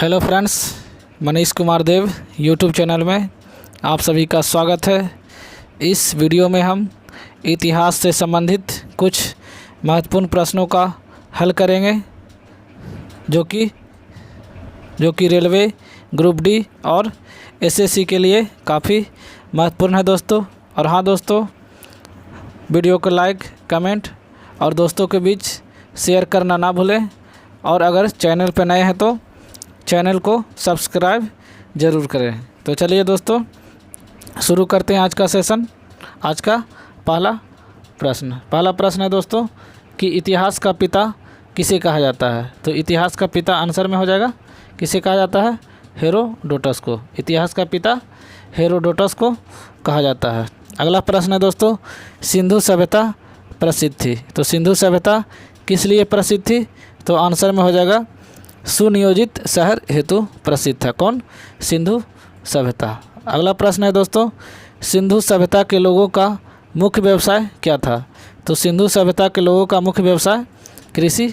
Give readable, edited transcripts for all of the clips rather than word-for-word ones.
Hello friends, Manish Kumar देव YouTube channel में आप सभी का स्वागत है। इस वीडियो में हम इतिहास से संबंधित कुछ महत्वपूर्ण प्रश्नों का हल करेंगे जो कि रेलवे, ग्रुप डी और एसएससी के लिए काफ़ी महत्वपूर्ण है दोस्तों। और हाँ दोस्तों, वीडियो को लाइक, कमेंट और दोस्तों के बीच शेयर करना ना भूलें। और अगर चैनल पर नए हैं तो चैनल को सब्सक्राइब ज़रूर करें। तो चलिए दोस्तों, शुरू करते हैं आज का सेशन। आज का पहला प्रश्न है दोस्तों कि इतिहास का पिता किसे कहा जाता है। तो इतिहास का पिता आंसर में हो जाएगा किसे कहा जाता है, हेरोडोटस को। इतिहास का पिता हेरोडोटस को कहा जाता है। अगला प्रश्न है दोस्तों, सिंधु सभ्यता प्रसिद्ध थी। तो सिंधु सभ्यता किस लिए प्रसिद्ध थी। तो आंसर में हो जाएगा सुनियोजित शहर हेतु प्रसिद्ध था। कौन? सिंधु सभ्यता। अगला प्रश्न है दोस्तों, सिंधु सभ्यता के लोगों का मुख्य व्यवसाय क्या था। तो सिंधु सभ्यता के लोगों का मुख्य व्यवसाय कृषि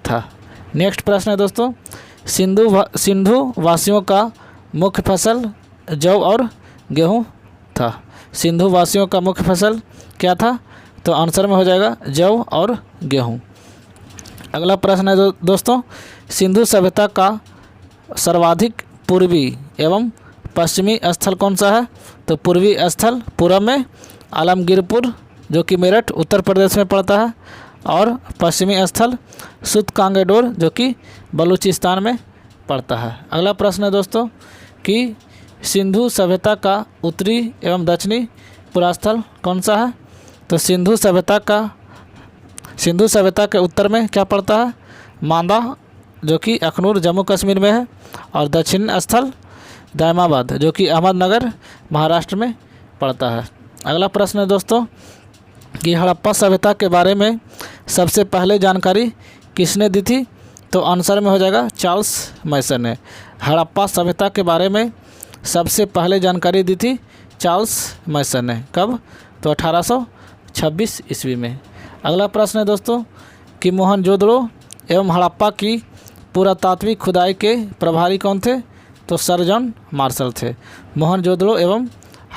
था। नेक्स्ट प्रश्न है दोस्तों, सिंधु वासियों का मुख्य फसल जौ और गेहूँ था। सिंधु वासियों का मुख्य फसल क्या था। तो आंसर में हो जाएगा जौ और गेहूँ। अगला प्रश्न है दोस्तों, सिंधु सभ्यता का सर्वाधिक पूर्वी एवं पश्चिमी स्थल कौन सा है। तो पूर्वी स्थल पूरब में आलमगीरपुर जो कि मेरठ उत्तर प्रदेश में पड़ता है, और पश्चिमी स्थल सुतकांगेडोर जो कि बलूचिस्तान में पड़ता है। अगला प्रश्न है दोस्तों कि सिंधु सभ्यता का उत्तरी एवं दक्षिणी पुरास्थल कौन सा है। तो सिंधु सभ्यता के उत्तर में क्या पड़ता है, मांदा जो कि अखनूर जम्मू कश्मीर में है, और दक्षिण स्थल दायमाबाद जो कि अहमदनगर महाराष्ट्र में पड़ता है। अगला प्रश्न है दोस्तों कि हड़प्पा सभ्यता के बारे में सबसे पहले जानकारी किसने दी थी। तो आंसर में हो जाएगा चार्ल्स मैसन ने। हड़प्पा सभ्यता के बारे में सबसे पहले जानकारी दी थी चार्ल्स मैसन ने। कब? तो 1826 ईस्वी में। अगला प्रश्न है दोस्तों कि मोहनजोदड़ो एवं हड़प्पा की पुरातात्विक खुदाई के प्रभारी कौन थे। तो सर जॉन मार्शल थे। मोहनजोदड़ो एवं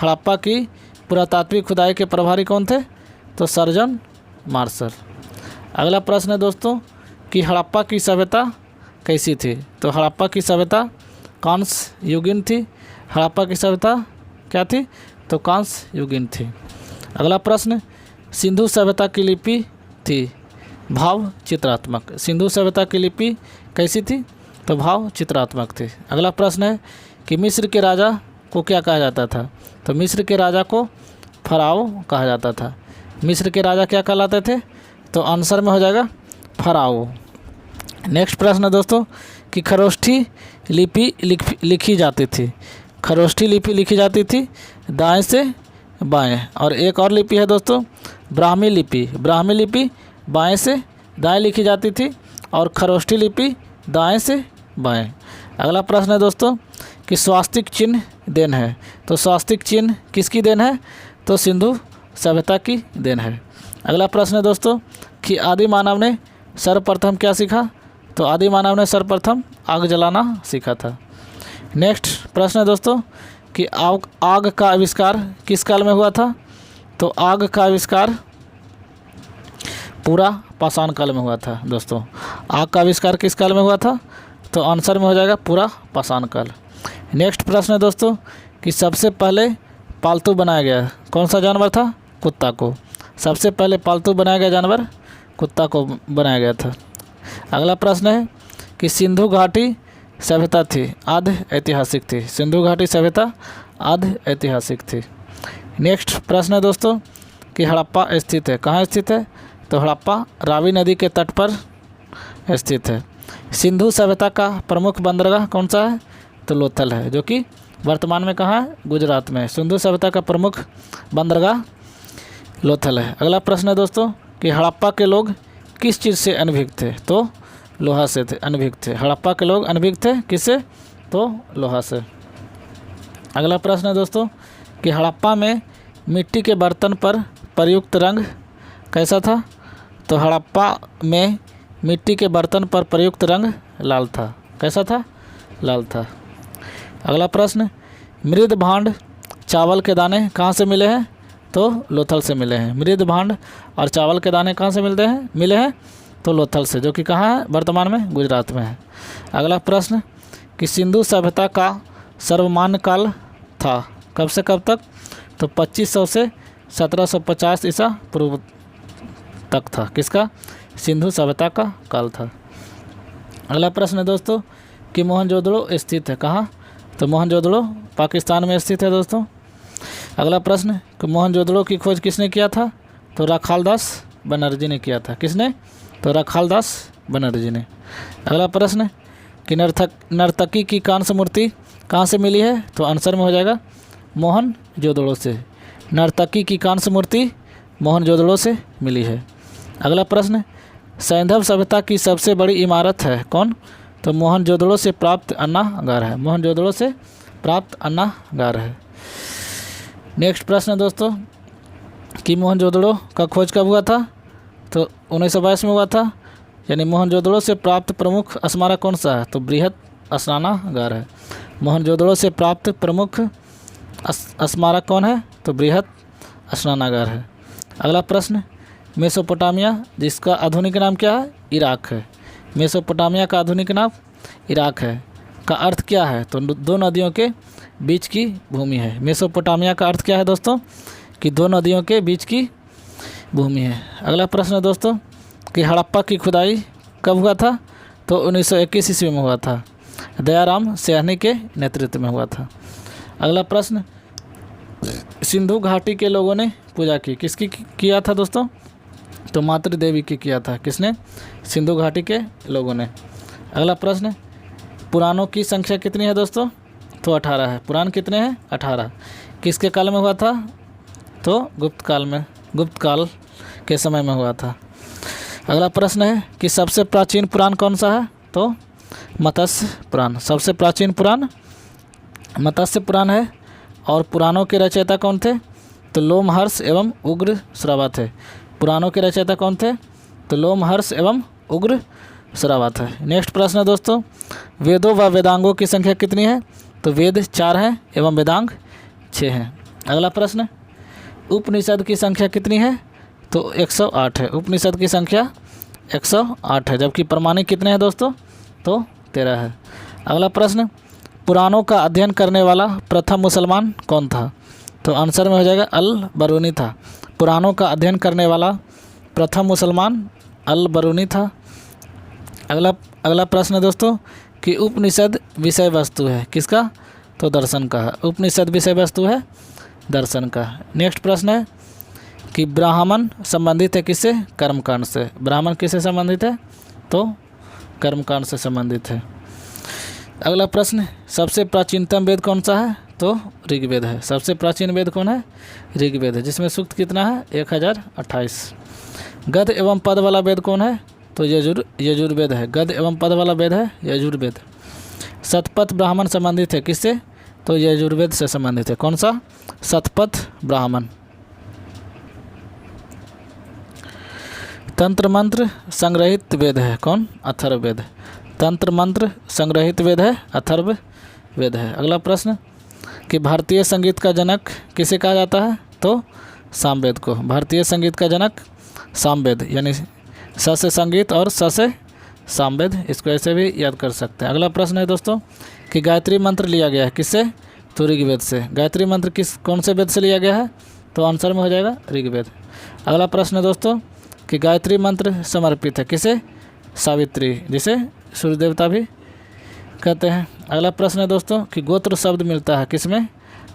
हड़प्पा की पुरातात्विक खुदाई के प्रभारी कौन थे। तो सर जॉन मार्शल। अगला प्रश्न है दोस्तों कि हड़प्पा की सभ्यता कैसी थी। तो हड़प्पा की सभ्यता कांस्य युगीन थी। हड़प्पा की सभ्यता क्या थी। तो कांस्य युगीन थी। अगला प्रश्न, सिंधु सभ्यता की लिपि थी भाव चित्रात्मक। सिंधु सभ्यता की लिपि कैसी थी। तो भाव चित्रात्मक थी। अगला प्रश्न है कि मिस्र के राजा को क्या कहा जाता था। तो मिस्र के राजा को फराओ कहा जाता था। मिस्र के राजा क्या कहलाते थे। तो आंसर में हो जाएगा फराओ। नेक्स्ट प्रश्न है दोस्तों कि खरोष्ठी लिपि लिखी जाती थी। खरोष्ठी लिपि लिखी जाती थी दाएं से बाएं। और एक और लिपि है दोस्तों ब्राह्मी लिपि। ब्राह्मी लिपि बाएं से दाएं लिखी जाती थी, और खरोष्ठी लिपि दाएं से बाएं। अगला प्रश्न है दोस्तों कि स्वास्तिक चिन्ह देन है। तो स्वास्तिक चिन्ह किसकी देन है। तो सिंधु सभ्यता की देन है। अगला प्रश्न है दोस्तों कि आदि मानव ने सर्वप्रथम क्या सीखा। तो आदि मानव ने सर्वप्रथम आग जलाना सीखा था। नेक्स्ट प्रश्न है दोस्तों कि आग का आविष्कार किस काल में हुआ था। तो आग का आविष्कार पूरा पाषाण काल में हुआ था दोस्तों। आग का आविष्कार किस काल में हुआ था। तो आंसर में हो जाएगा पूरा पाषाण काल। नेक्स्ट प्रश्न है दोस्तों कि सबसे पहले पालतू बनाया गया कौन सा जानवर था। कुत्ता को। सबसे पहले पालतू बनाया गया जानवर कुत्ता को बनाया गया था। अगला प्रश्न है कि सिंधु घाटी सभ्यता थी आध ऐतिहासिक थी। सिंधु घाटी सभ्यता आध ऐतिहासिक थी। नेक्स्ट प्रश्न है दोस्तों कि हड़प्पा स्थित है कहाँ स्थित है। तो हड़प्पा रावी नदी के तट पर स्थित है। सिंधु सभ्यता का प्रमुख बंदरगाह कौन सा है। तो लोथल है जो कि वर्तमान में कहाँ है, गुजरात में। सिंधु सभ्यता का प्रमुख बंदरगाह लोथल है। अगला प्रश्न है दोस्तों कि हड़प्पा के लोग किस चीज़ से अनभिज्ञ थे। तो लोहा से थे, अनभिज्ञ थे। हड़प्पा के लोग अनभिज्ञ थे किससे। तो लोहा से। अगला प्रश्न है दोस्तों कि हड़प्पा में मिट्टी के बर्तन पर प्रयुक्त रंग कैसा था। तो हड़प्पा में मिट्टी के बर्तन पर प्रयुक्त रंग लाल था। कैसा था। लाल था। अगला प्रश्न, मृद भांड चावल के दाने कहाँ से मिले हैं? तो लोथल से मिले हैं। मृद भांड और चावल के दाने कहाँ से मिले हैं? तो लोथल से, जो कि कहाँ है? वर्तमान में गुजरात में है। अगला प्रश्न, कि सिंधु सभ्यता का सर्वमान्य काल था कब से कब तक? तो 2500 से 1750 ईसा पूर्व तक था। किसका? सिंधु सभ्यता का काल था। अगला प्रश्न है दोस्तों, कि मोहनजोदड़ो स्थित है कहाँ? तो मोहनजोदड़ो पाकिस्तान में स्थित है दोस्तों। अगला प्रश्न, कि मोहनजोदड़ो की खोज किसने किया था? तो राखालदास बनर्जी ने किया था। किसने? तो राखालदास बनर्जी ने। अगला प्रश्न, कि नर्तकी की कांस्य मूर्ति कहाँ से मिली है? तो आंसर में हो जाएगा मोहनजोदड़ो से। नर्तकी की कांस्य मूर्ति मोहनजोदड़ो से मिली है। अगला प्रश्न, सैंधव सभ्यता की सबसे बड़ी इमारत है कौन? तो मोहनजोदड़ो से प्राप्त अन्नागार है। मोहनजोदड़ो से प्राप्त अन्नागार है। नेक्स्ट प्रश्न दोस्तों, कि मोहनजोदड़ो का खोज कब हुआ था? तो 1922 में हुआ था। यानी मोहनजोदड़ो से प्राप्त प्रमुख स्मारक कौन सा है? तो बृहत स्नानागार है। मोहनजोदड़ो से प्राप्त प्रमुख स्मारक कौन है? तो बृहत स्नानागार है। अगला प्रश्न, मेसोपोटामिया जिसका आधुनिक नाम क्या है? इराक है। मेसोपोटामिया का आधुनिक नाम इराक है। का अर्थ क्या है? तो दो नदियों के बीच की भूमि है। मेसोपोटामिया का अर्थ क्या है दोस्तों? कि दो नदियों के बीच की भूमि है। अगला प्रश्न है दोस्तों, कि हड़प्पा की खुदाई कब हुआ था? तो 1921 ईस्वी में हुआ था। दयाराम सयानी के नेतृत्व में हुआ था। अगला प्रश्न, सिंधु घाटी के लोगों ने पूजा की किसकी किया था दोस्तों? तो मातृ देवी की किया था। किसने? सिंधु घाटी के लोगों ने। अगला प्रश्न, पुराणों की संख्या कितनी है दोस्तों? तो 18 है। पुराण कितने हैं? 18। किसके काल में हुआ था? तो गुप्त काल के समय में हुआ था। अगला प्रश्न है, कि सबसे प्राचीन पुराण कौन सा है? तो मत्स्य पुराण। सबसे प्राचीन पुराण मत्स्य पुराण है। और पुराणों के रचयिता कौन थे? तो लोमहर्ष एवं उग्र श्रवा थे। पुराणों के रचयिता कौन थे? तो लोमहर्ष एवं उग्र श्रवा थे। नेक्स्ट प्रश्न है दोस्तों, वेदों व वेदांगों की संख्या कितनी है? तो वेद 4 हैं एवं वेदांग 6 हैं। अगला प्रश्न, उपनिषद की संख्या कितनी है? तो 108 है। उपनिषद की संख्या 108 है। जबकि प्रमाणिक कितने हैं दोस्तों? तो 13 है। अगला प्रश्न, पुराणों का अध्ययन करने वाला प्रथम मुसलमान कौन था? तो आंसर में हो जाएगा अल बरूनी था। पुराणों का अध्ययन करने वाला प्रथम मुसलमान अल बरूनी था। अगला प्रश्न है दोस्तों, कि उपनिषद विषय वस्तु है किसका? तो दर्शन का है। उपनिषद विषय वस्तु है दर्शन का। नेक्स्ट प्रश्न है, कि ब्राह्मण संबंधित है किससे? कर्मकांड से। ब्राह्मण किससे संबंधित है? तो कर्मकांड से संबंधित है। अगला प्रश्न, सबसे प्राचीनतम वेद कौन सा है? तो ऋग्वेद है। सबसे प्राचीन वेद कौन है? ऋग्वेद है, जिसमें सूक्त कितना है? 1028। गद्य एवं पद वाला वेद कौन है? तो यजुर्वेद है। गद्य एवं पद वाला वेद है यजुर्वेद। शतपथ ब्राह्मण संबंधित है किससे? तो यजुर्वेद से संबंधित है। कौन सा? शतपथ ब्राह्मण। तंत्र मंत्र संग्रहित वेद है कौन? अथर्ववेद। तंत्र मंत्र संग्रहित वेद है अथर्ववेद है। अगला प्रश्न, कि भारतीय संगीत का जनक किसे कहा जाता है? तो सामवेद को। भारतीय संगीत का जनक सामवेद, यानी स से संगीत और स से सामवेद, इसको ऐसे भी याद कर सकते हैं। अगला प्रश्न है दोस्तों, कि गायत्री मंत्र लिया गया है किससे? तो ऋग्वेद से। गायत्री मंत्र कौन से वेद से लिया गया है? तो आंसर में हो जाएगा ऋग्वेद। अगला प्रश्न है दोस्तों, कि गायत्री मंत्र समर्पित है किसे? सावित्री, जिसे सूर्य देवता भी कहते हैं। अगला प्रश्न है दोस्तों, कि गोत्र शब्द मिलता है किसमें?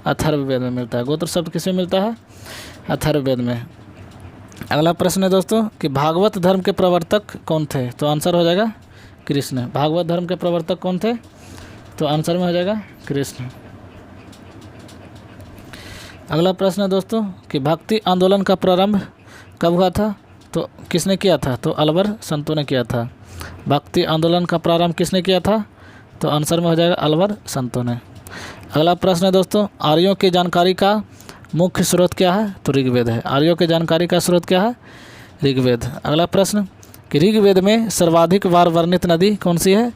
अथर्ववेद में मिलता है। गोत्र शब्द किसमें मिलता है? अथर्ववेद में। अगला प्रश्न है दोस्तों, कि भागवत धर्म के प्रवर्तक कौन थे? तो आंसर हो जाएगा कृष्ण। भागवत धर्म के प्रवर्तक कौन थे? तो आंसर में हो जाएगा कृष्ण। अगला प्रश्न है दोस्तों, कि भक्ति आंदोलन का प्रारंभ कब हुआ था? तो किसने किया था? तो अलवर संतों ने किया था। भक्ति आंदोलन का प्रारंभ किसने किया था? तो आंसर में हो जाएगा अलवर संतों ने। अगला प्रश्न है दोस्तों, आर्यों की जानकारी का मुख्य स्रोत क्या है? तो ऋग्वेद है। आर्यों की जानकारी का स्रोत क्या है? ऋग्वेद। अगला प्रश्न, कि ऋग्वेद में सर्वाधिक बार वर्णित नदी कौन सी है?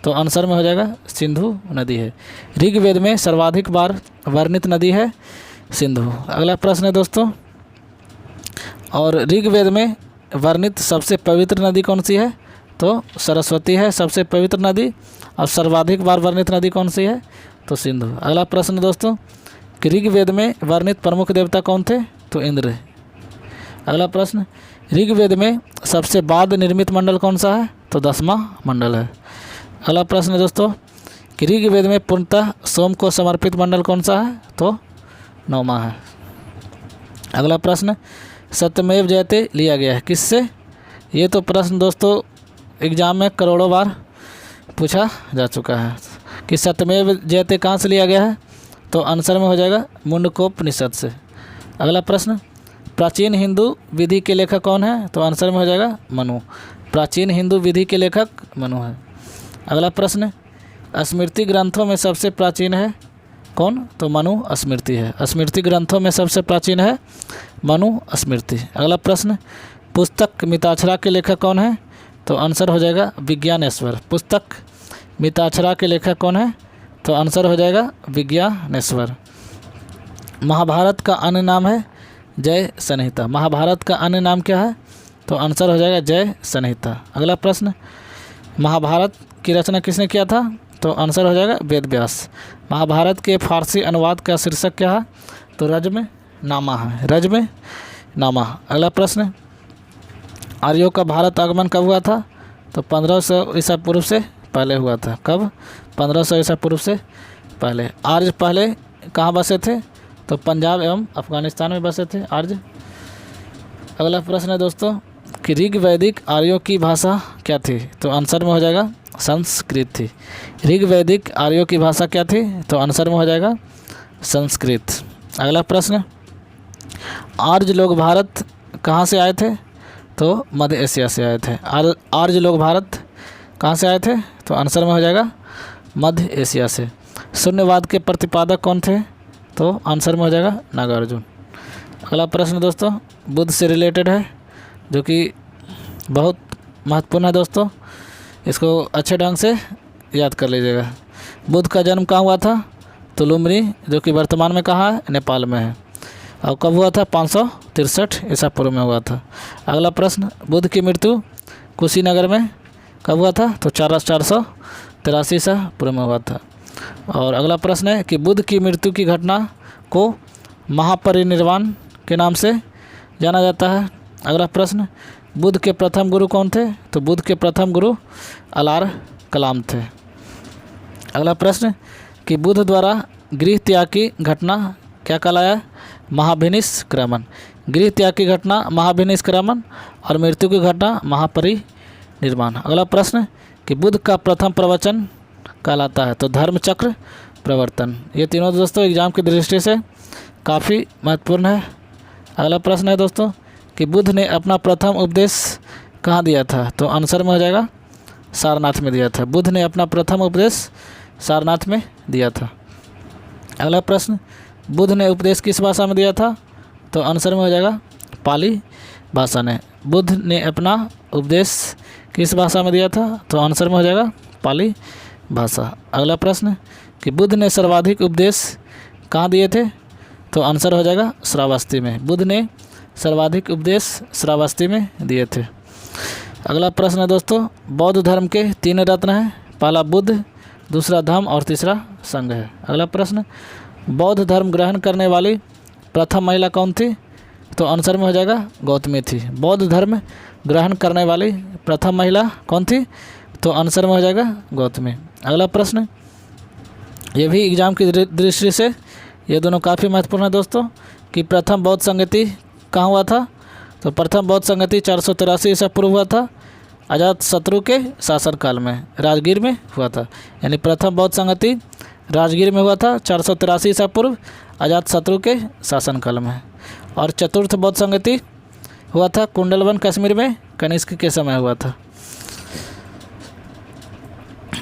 तो आंसर में हो जाएगा सिंधु नदी है। ऋग्वेद में सर्वाधिक बार वर्णित नदी है सिंधु। अगला प्रश्न है दोस्तों, और ऋग्वेद में वर्णित सबसे पवित्र नदी कौन सी है? तो सरस्वती है सबसे पवित्र नदी। और सर्वाधिक बार वर्णित नदी कौन सी है? तो सिंधु। अगला प्रश्न दोस्तों, कि ऋग्वेद में वर्णित प्रमुख देवता कौन थे? तो इंद्र। अगला प्रश्न, ऋग्वेद में सबसे बाद निर्मित मंडल कौन सा है? तो 10वां मंडल है। अगला प्रश्न दोस्तों, कि ऋग्वेद में पूर्णतः सोम को समर्पित मंडल कौन सा है? तो 9वां है। अगला प्रश्न, सत्यमेव जयते लिया गया है किससे? ये तो प्रश्न दोस्तों एग्जाम में करोड़ों बार पूछा जा चुका है कि सत्यमेव जयते कहाँ से लिया गया है? तो आंसर में हो जाएगा मुंडकोपनिषद से। अगला प्रश्न, प्राचीन हिंदू विधि के लेखक कौन है? तो आंसर में हो जाएगा मनु। प्राचीन हिंदू विधि के लेखक मनु है। अगला प्रश्न, स्मृति ग्रंथों में सबसे प्राचीन है कौन? तो मनु स्मृति है। स्मृति ग्रंथों में सबसे प्राचीन है मनु स्मृति। अगला प्रश्न, पुस्तक मिताक्षरा के लेखक कौन है? तो आंसर हो जाएगा विज्ञानेश्वर। पुस्तक मिताक्षरा के लेखक कौन है? तो आंसर हो जाएगा विज्ञानेश्वर। महाभारत का अन्य नाम है जय संहिता। महाभारत का अन्य नाम क्या है? तो आंसर हो जाएगा जय संहिता। अगला प्रश्न, महाभारत की रचना किसने किया था? तो आंसर हो जाएगा वेद व्यास। महाभारत के फारसी अनुवाद का शीर्षक क्या है? तो रज्म नामा है। रज्म नामा। अगला प्रश्न, आर्यों का भारत आगमन कब हुआ था? तो 1500 ईसा पूर्व से पहले हुआ था। कब? 1500 ईसा पूर्व से पहले। आर्य पहले कहाँ बसे थे? तो पंजाब एवं अफगानिस्तान में बसे थे आर्य। अगला प्रश्न है दोस्तों, कि ऋग्वैदिक आर्यों की भाषा क्या थी? तो आंसर में हो जाएगा संस्कृत थी। ऋग्वैदिक आर्यों की भाषा क्या थी? तो आंसर में हो जाएगा संस्कृत। अगला प्रश्न, आर्य लोग भारत कहाँ से आए थे? तो मध्य एशिया से आए थे। आर्य लोग भारत कहाँ से आए थे? तो आंसर में हो जाएगा मध्य एशिया से। शून्यवाद के प्रतिपादक कौन थे? तो आंसर में हो जाएगा नागार्जुन। अगला प्रश्न दोस्तों बुद्ध से रिलेटेड है, जो कि बहुत महत्वपूर्ण है दोस्तों, इसको अच्छे ढंग से याद कर लीजिएगा। बुद्ध का जन्म कहाँ हुआ था? तो लुम्बिनी, जो कि वर्तमान में कहाँ है? नेपाल में है। और कब हुआ था? 563 ईसा पूर्व में हुआ था। अगला प्रश्न, बुद्ध की मृत्यु कुशीनगर में कब हुआ था? तो 483 ईसा पूर्व में हुआ था। और अगला प्रश्न है कि बुद्ध की मृत्यु की घटना को महापरिनिर्वाण के नाम से जाना जाता है। अगला प्रश्न, बुद्ध के प्रथम गुरु कौन थे? तो बुद्ध के प्रथम गुरु अलार कलाम थे। अगला प्रश्न, कि बुद्ध द्वारा गृह त्याग की घटना क्या कहलाया? महाभिनिष्क्रमण। गृह त्याग की घटना महाभिनिष्क्रमण और मृत्यु की घटना महापरिनिर्वाण। अगला प्रश्न, कि बुद्ध का प्रथम प्रवचन कहलाता है? तो धर्मचक्र प्रवर्तन। ये तीनों दोस्तों एग्जाम की दृष्टि से काफ़ी महत्वपूर्ण है। अगला प्रश्न है दोस्तों, कि बुद्ध ने अपना प्रथम उपदेश कहाँ दिया था? तो आंसर में हो जाएगा सारनाथ में दिया था। बुद्ध ने अपना प्रथम उपदेश सारनाथ में दिया था। अगला प्रश्न, बुद्ध ने उपदेश किस भाषा में दिया था? तो आंसर में हो जाएगा पाली भाषा ने। बुद्ध ने अपना उपदेश किस भाषा में दिया था? तो आंसर में हो जाएगा पाली भाषा। अगला प्रश्न, कि बुद्ध ने सर्वाधिक उपदेश कहाँ दिए थे? तो आंसर हो जाएगा श्रावस्ती में। बुद्ध ने सर्वाधिक उपदेश श्रावस्ती में दिए थे। अगला प्रश्न है दोस्तों, बौद्ध धर्म के 3 रत्न हैं। पहला बुद्ध, दूसरा धम्म और तीसरा संघ है। अगला प्रश्न, बौद्ध धर्म ग्रहण करने वाली प्रथम महिला कौन थी? तो आंसर में हो जाएगा गौतमी थी। बौद्ध धर्म ग्रहण करने वाली प्रथम महिला कौन थी? तो आंसर में हो जाएगा गौतमी। अगला प्रश्न, ये भी एग्जाम की दृष्टि से ये दोनों काफ़ी महत्वपूर्ण है दोस्तों, कि प्रथम बौद्ध संगति कहाँ हुआ था? तो प्रथम बौद्ध संगति 483 ईसा पूर्व हुआ था, अजातशत्रु के शासनकाल में, राजगीर में हुआ था। यानी प्रथम बौद्ध संगति राजगीर में हुआ था 483 ईसा पूर्व, अजातशत्रु के शासनकाल में। और चतुर्थ बौद्ध संगति हुआ था कुंडलवन कश्मीर में, कनिष्क के समय हुआ था।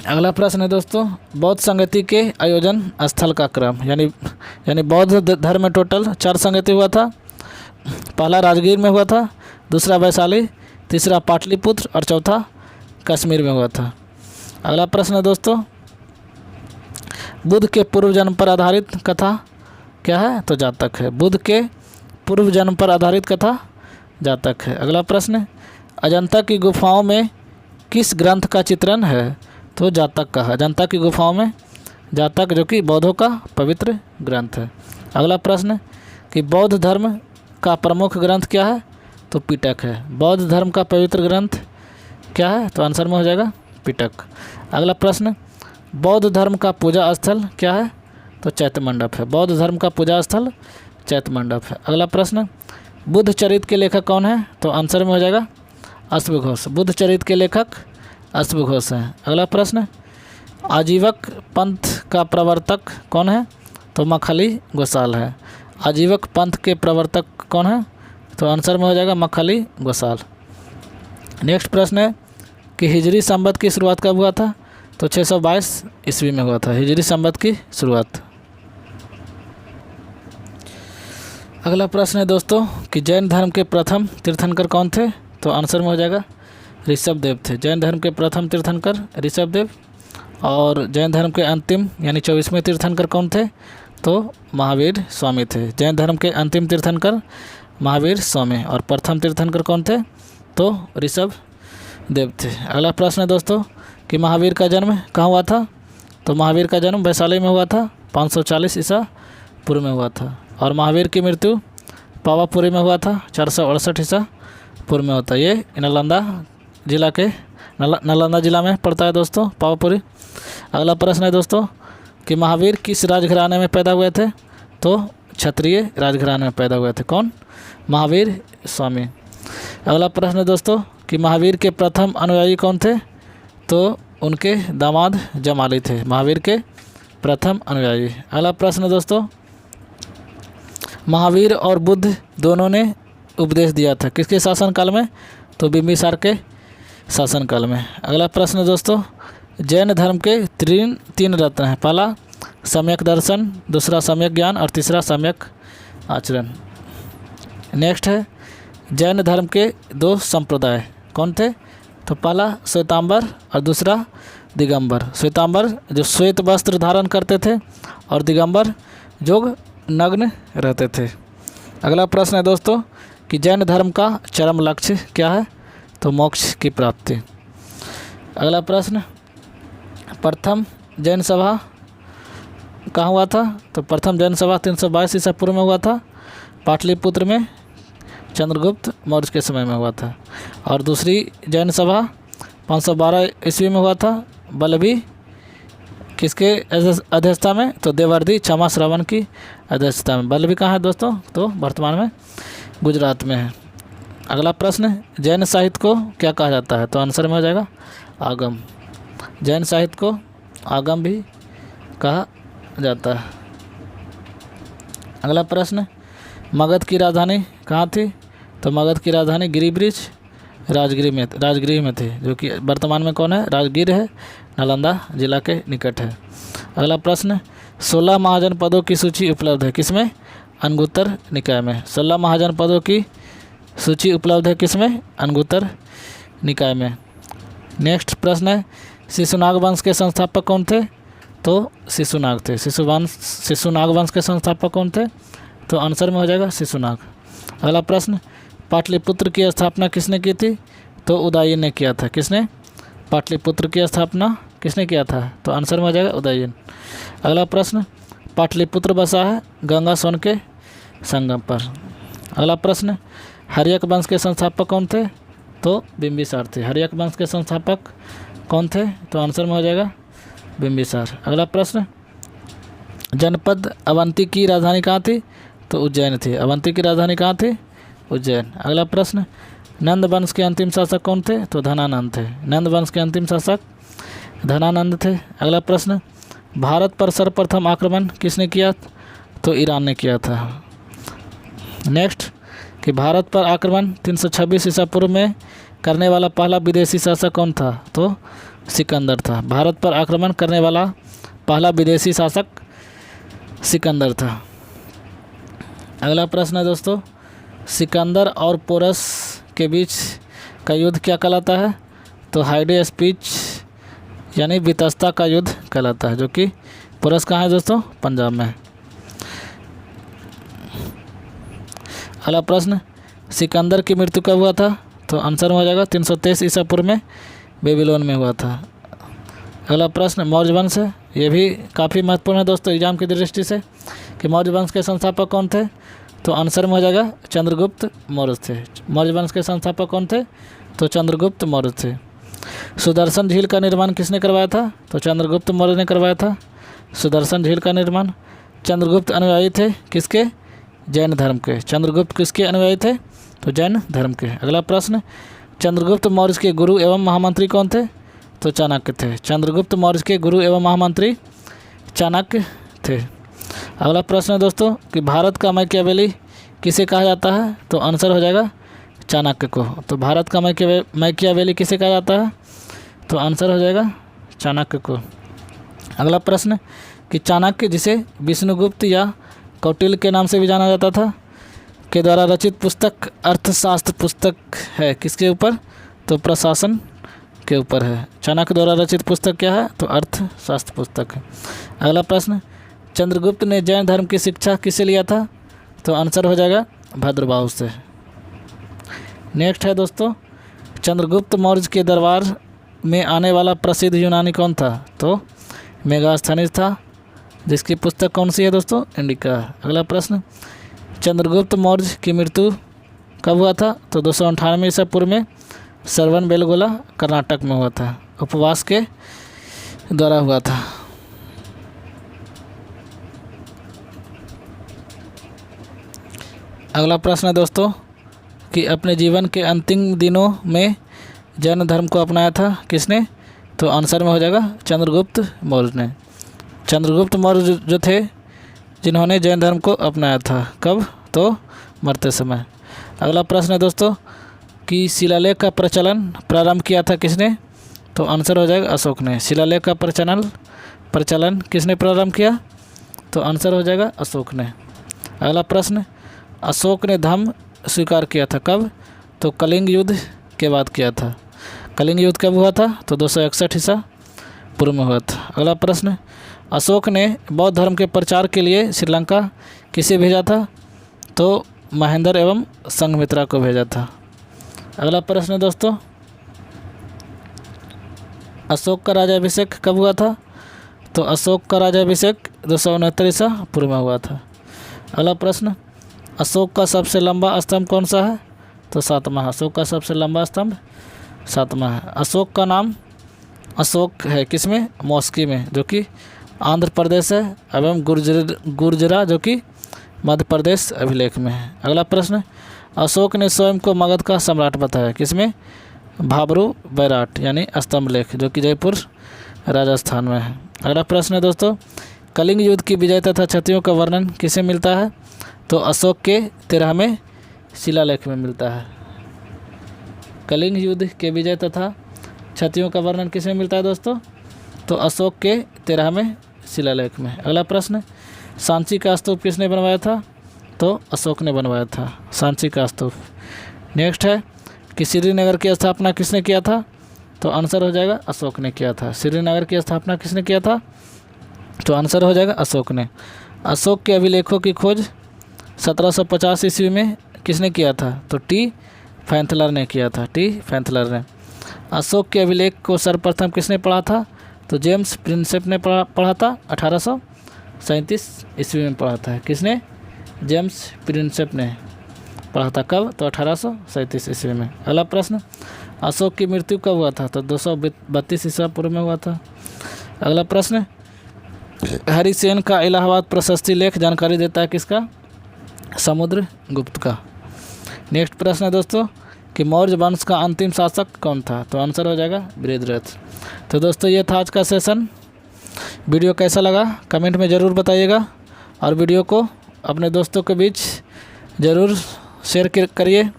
अगला प्रश्न है दोस्तों, बौद्ध संगति के आयोजन स्थल का क्रम। यानी बौद्ध धर्म में टोटल 4 संगति हुआ था। पहला राजगीर में हुआ था, दूसरा वैशाली, तीसरा पाटलिपुत्र और चौथा कश्मीर में हुआ था। अगला प्रश्न है दोस्तों, बुद्ध के पूर्व जन्म पर आधारित कथा क्या है? तो जातक है। बुद्ध के पूर्व जन्म पर आधारित कथा जातक है। अगला प्रश्न, अजंता की गुफाओं में किस ग्रंथ का चित्रण है? तो जातक का है। अजंता की गुफाओं में जातक, जो कि बौद्धों का पवित्र ग्रंथ है। अगला प्रश्न कि बौद्ध धर्म का प्रमुख ग्रंथ क्या है? तो पिटक है। बौद्ध धर्म का पवित्र ग्रंथ क्या है? तो आंसर में हो जाएगा पिटक। अगला प्रश्न, बौद्ध धर्म का पूजा स्थल क्या है? तो चैत्य मंडप है। बौद्ध धर्म का पूजा स्थल चैत्य मंडप है। अगला प्रश्न, बुद्ध चरित्र के लेखक कौन है? तो आंसर में हो जाएगा अश्वघोष। बुद्ध चरित्र के लेखक अश्वघोष हैं। अगला प्रश्न, आजीवक पंथ का प्रवर्तक कौन है? तो मखली गोसाल है। आजीवक पंथ के प्रवर्तक कौन है? तो आंसर में हो जाएगा मखली गोसाल। नेक्स्ट प्रश्न है कि हिजरी संवत की शुरुआत कब हुआ था? तो 622 ईस्वी में हुआ था हिजरी संवत की शुरुआत। अगला प्रश्न है दोस्तों कि जैन धर्म के प्रथम तीर्थंकर कौन थे? तो आंसर में हो जाएगा ऋषभदेव थे। जैन धर्म के प्रथम तीर्थंकर ऋषभदेव। और जैन धर्म के अंतिम यानी 24वें तीर्थंकर कौन थे? तो महावीर स्वामी थे। जैन धर्म के अंतिम तीर्थंकर महावीर स्वामी। और प्रथम तीर्थंकर कौन थे? तो ऋषभदेव थे। अगला प्रश्न है दोस्तों कि महावीर का जन्म कहाँ हुआ था? तो महावीर का जन्म वैशाली में हुआ था 540 ईसा पूर्व में हुआ था। और महावीर की मृत्यु पावापुरी में हुआ था 468 ईसा पूर्व में होता है। ये नालंदा जिला के नालंदा जिला में पड़ता है दोस्तों पावापुरी। अगला प्रश्न है दोस्तों कि महावीर किस राजघराने में पैदा हुए थे? तो क्षत्रिय राजघराने में पैदा हुए थे। कौन? महावीर स्वामी। अगला प्रश्न है दोस्तों कि महावीर के प्रथम अनुयायी कौन थे? तो उनके दामाद जमाली थे। महावीर के प्रथम अनुयायी। अगला प्रश्न है दोस्तों, महावीर और बुद्ध दोनों ने उपदेश दिया था किसके शासनकाल में? तो बिंबिसार के शासनकाल में। अगला प्रश्न है दोस्तों, जैन धर्म के तीन रत्न हैं। पहला सम्यक दर्शन, दूसरा सम्यक ज्ञान और तीसरा सम्यक आचरण। नेक्स्ट है जैन धर्म के 2 संप्रदाय कौन थे? तो पहला श्वेतांबर और दूसरा दिगंबर। श्वेतांबर जो श्वेत वस्त्र धारण करते थे और दिगंबर जो नग्न रहते थे। अगला प्रश्न है दोस्तों कि जैन धर्म का चरम लक्ष्य क्या है? तो मोक्ष की प्राप्ति। अगला प्रश्न, प्रथम जैन सभा कहाँ हुआ था? तो प्रथम जैन सभा 322 ईसा पूर्व में हुआ था पाटलिपुत्र में, चंद्रगुप्त मौर्य के समय में हुआ था। और दूसरी जैन सभा 512 ईस्वी में हुआ था बल्लभी किसके अध्यक्षता में? तो देवर्षि क्षमा श्रवण की अध्यक्षता में। बल्लभी कहाँ है दोस्तों? तो वर्तमान में गुजरात में है। अगला प्रश्न, जैन साहित्य को क्या कहा जाता है? तो आंसर में हो जाएगा आगम। जैन साहित्य को आगम भी कहा जाता है। अगला प्रश्न, मगध की राजधानी कहाँ थी? तो मगध की राजधानी गिरिब्रिज राजगृह में थी, जो कि वर्तमान में कौन है? राजगीर है, नालंदा जिला के निकट है। अगला प्रश्न, 16 महाजन पदों की सूची उपलब्ध है किसमें? अंगुत्तर निकाय में। 16 महाजन पदों की सूची उपलब्ध है किसमें? अंगुत्तर निकाय में। नेक्स्ट प्रश्न है, शिशुनाग वंश के संस्थापक कौन थे? तो शिशुनाग थे। शिशुनाग वंश के संस्थापक कौन थे? तो आंसर में हो जाएगा शिशुनाग। अगला प्रश्न, पाटलिपुत्र की स्थापना किसने की थी? तो उदयन ने किया था। किसने? पाटलिपुत्र की स्थापना किसने किया था? तो आंसर में हो जाएगा उदयन। अगला प्रश्न, पाटलिपुत्र बसा है गंगा सोन के संगम पर। अगला प्रश्न, हर्यक वंश के संस्थापक कौन थे? तो बिंबिसार थे। हर्यक वंश के संस्थापक कौन थे? तो आंसर में हो जाएगा बिंबिसार। अगला प्रश्न, जनपद अवंती की राजधानी कहाँ थी? तो उज्जैन थी। अवंती की राजधानी कहाँ थी? उज्जैन। अगला प्रश्न, नंद वंश के अंतिम शासक कौन थे? तो धनानंद थे। नंद वंश के अंतिम शासक धनानंद थे। अगला प्रश्न, भारत पर सर्वप्रथम आक्रमण किसने किया? तो ईरान ने किया था। नेक्स्ट कि भारत पर आक्रमण 326 ईसा पूर्व में करने वाला पहला विदेशी शासक कौन था? तो सिकंदर था। भारत पर आक्रमण करने वाला पहला विदेशी शासक सिकंदर था। अगला प्रश्न है दोस्तों, सिकंदर और पोरस के बीच का युद्ध क्या कहलाता है? तो हाइडे स्पीच यानी बितस्ता का युद्ध कहलाता है, जो कि पुरस कहाँ है दोस्तों, पंजाब में है। अगला प्रश्न, सिकंदर की मृत्यु कब हुआ था? तो आंसर हो जाएगा 323 ईसा पूर्व में बेबीलोन में हुआ था। अगला प्रश्न, मौर्य वंश है, ये भी काफ़ी महत्वपूर्ण है दोस्तों एग्जाम की दृष्टि से कि मौर्य वंश के संस्थापक कौन थे? तो आंसर में हो जाएगा चंद्रगुप्त मौर्य थे। मौर्य वंश के संस्थापक कौन थे? तो चंद्रगुप्त मौर्य थे। सुदर्शन झील का निर्माण किसने करवाया था? तो चंद्रगुप्त मौर्य ने करवाया था सुदर्शन झील का निर्माण। चंद्रगुप्त अनुयायी थे किसके? जैन धर्म के। चंद्रगुप्त किसके अनुयायी थे? तो जैन धर्म के। अगला प्रश्न, चंद्रगुप्त मौर्य के गुरु एवं महामंत्री कौन थे? तो चाणक्य थे। चंद्रगुप्त मौर्य के गुरु एवं महामंत्री चाणक्य थे। अगला प्रश्न है दोस्तों कि भारत का मैकियावेली किसे कहा जाता है? तो आंसर हो जाएगा चाणक्य को। तो भारत का मैकियावेली किसे कहा जाता है? तो आंसर हो जाएगा चाणक्य को। अगला प्रश्न कि चाणक्य, जिसे विष्णुगुप्त या कौटिल्य के नाम से भी जाना जाता था, के द्वारा रचित पुस्तक अर्थशास्त्र पुस्तक है किसके ऊपर? तो प्रशासन के ऊपर है। चाणक्य द्वारा रचित पुस्तक क्या है? तो अर्थशास्त्र पुस्तक है। अगला प्रश्न, चंद्रगुप्त ने जैन धर्म की शिक्षा किससे लिया था? तो आंसर हो जाएगा भद्रबाहु से। नेक्स्ट है दोस्तों, चंद्रगुप्त मौर्य के दरबार में आने वाला प्रसिद्ध यूनानी कौन था? तो मेगास्थनीज था, जिसकी पुस्तक कौन सी है दोस्तों? इंडिका। अगला प्रश्न, चंद्रगुप्त मौर्य की मृत्यु कब हुआ था? तो 298 ईसा पूर्व में श्रवण बेलगोला कर्नाटक में हुआ था, उपवास के द्वारा हुआ था। अगला प्रश्न है दोस्तों कि अपने जीवन के अंतिम दिनों में जैन धर्म को अपनाया था किसने? तो आंसर में हो जाएगा चंद्रगुप्त मौर्य ने। चंद्रगुप्त मौर्य जो थे जिन्होंने जैन धर्म को अपनाया था, कब? तो मरते समय। अगला प्रश्न है दोस्तों कि शिलालेख का प्रचलन प्रारंभ किया था किसने? तो आंसर हो जाएगा अशोक ने। शिलालेख का प्रचलन किसने प्रारंभ किया? तो आंसर हो जाएगा अशोक ने। अगला प्रश्न, अशोक ने धम्म स्वीकार किया था कब? तो कलिंग युद्ध के बाद किया था। कलिंग युद्ध कब हुआ था? तो 261 ईसा पूर्व में हुआ था। अगला प्रश्न, अशोक ने बौद्ध धर्म के प्रचार के लिए श्रीलंका किसे भेजा था? तो महेंद्र एवं संघमित्रा को भेजा था। अगला प्रश्न दोस्तों, अशोक का राज्याभिषेक कब हुआ था? तो अशोक का राज्याभिषेक 269 ईसा पूर्व में हुआ था। अगला प्रश्न, अशोक का सबसे लंबा स्तंभ कौन सा है? तो सातवां। अशोक का सबसे लंबा स्तंभ सातवां है। अशोक का नाम अशोक है किसमें? मौस्की में, जो कि आंध्र प्रदेश है, एवं गुर्जरा जो कि मध्य प्रदेश अभिलेख में है। अगला प्रश्न, अशोक ने स्वयं को मगध का सम्राट बताया किसमें? भाबरू बैराट यानी स्तंभ लेख, जो कि जयपुर राजस्थान में है। अगला प्रश्न है दोस्तों, कलिंग युद्ध की विजय तथा क्षतियों का वर्णन किसे मिलता है? तो अशोक के 13वें शिलालेख में मिलता है। कलिंग युद्ध के विजय तथा क्षतियों का वर्णन किसमें मिलता है दोस्तों? तो अशोक के 13वें शिलालेख में। अगला प्रश्न, सांची का स्तूप किसने बनवाया था? तो अशोक ने बनवाया था सांची का स्तूप। नेक्स्ट है कि श्रीनगर की स्थापना किसने किया था? तो आंसर हो जाएगा अशोक ने किया था। श्रीनगर की स्थापना किसने किया था? तो आंसर हो जाएगा अशोक ने। अशोक के अभिलेखों की खोज 1750 ईस्वी में किसने किया था? तो टी फैंथलर ने किया था। टी फैंथलर ने। अशोक के अभिलेख को सर्वप्रथम किसने पढ़ा था? तो जेम्स प्रिंसेप ने पढ़ा था। 1837 ईस्वी में पढ़ा था। किसने? जेम्स प्रिंसेप ने पढ़ा था। कब? तो 1837 ईस्वी में। अगला प्रश्न, अशोक की मृत्यु कब हुआ था? तो 232 ईसा पूर्व में हुआ था। अगला प्रश्न, हरिसेन का इलाहाबाद प्रशस्ति लेख जानकारी देता है किसका? समुद्रगुप्त का। नेक्स्ट प्रश्न है दोस्तों कि मौर्य वंश का अंतिम शासक कौन था? तो आंसर हो जाएगा बृहद्रथ। तो दोस्तों ये था आज का सेशन। वीडियो कैसा लगा कमेंट में ज़रूर बताइएगा, और वीडियो को अपने दोस्तों के बीच ज़रूर शेयर करिए,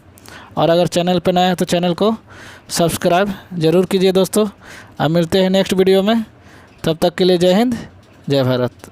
और अगर चैनल पर नया है तो चैनल को सब्सक्राइब ज़रूर कीजिए दोस्तों। अब मिलते हैं नेक्स्ट वीडियो में, तब तक के लिए जय हिंद, जय भारत।